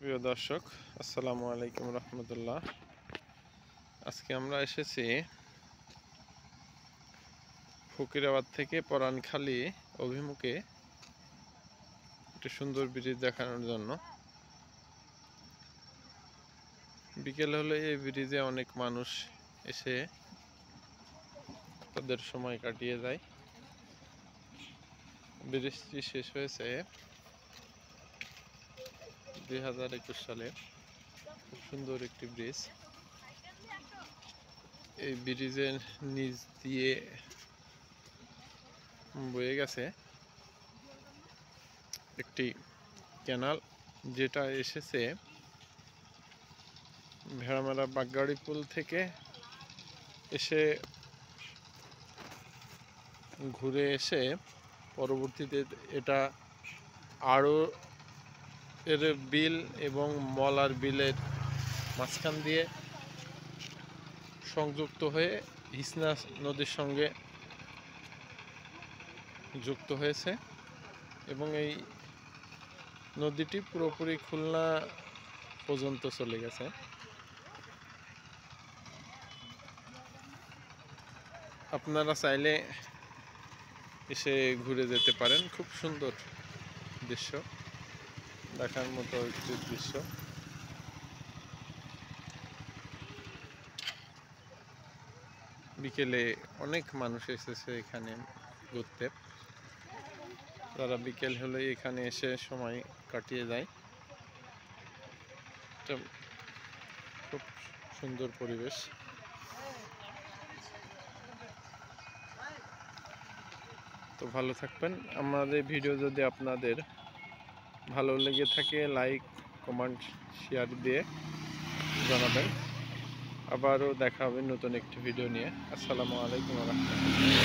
প্রিয় দর্শক, আসসালামু আলাইকুম রহমতুল্লাহ। আজকে আমরা এসেছি ফকিরাবাদ থেকে পরাণখালী অভিমুখে একটি সুন্দর ব্রিজ দেখানোর জন্য। বিকেল হলে এই ব্রিজে অনেক মানুষ এসে তাদের সময় কাটিয়ে যায়। ব্রিজটি শেষ হয়েছে 2021 সালে। খুব সুন্দর একটি ব্রিজ। এই ব্রিজের নিচ দিয়ে বয়ে গেছে একটি ক্যানাল, যেটা এসেছে ভেড়ামারা বাগগাড়ি পুল থেকে এসে ঘুরে এসে পরবর্তীতে এটা আরও এর বিল এবং মলার বিলের মাঝখান দিয়ে সংযুক্ত হয়ে হিসনা নদীর সঙ্গে যুক্ত হয়েছে এবং এই নদীটি পুরোপুরি খুলনা পর্যন্ত চলে গেছে। আপনারা চাইলে এসে ঘুরে যেতে পারেন। খুব সুন্দর দৃশ্য, দেখার মতো একটি দৃশ্য। বিকেলে অনেক মানুষ এসেছে এখানে ঘুরতে। তারা বিকেল হলে এখানে এসে সময় কাটিয়ে যায়। খুব সুন্দর পরিবেশ। তো ভালো থাকবেন। আমাদের ভিডিও যদি আপনাদের ভালো লেগে থাকে, লাইক, কমেন্ট, শেয়ার দিয়ে জানাবেন। আবারও দেখা হবে নতুন একটি ভিডিও নিয়ে। আসসালামু আলাইকুম ওয়া রাহমাতুল্লাহ।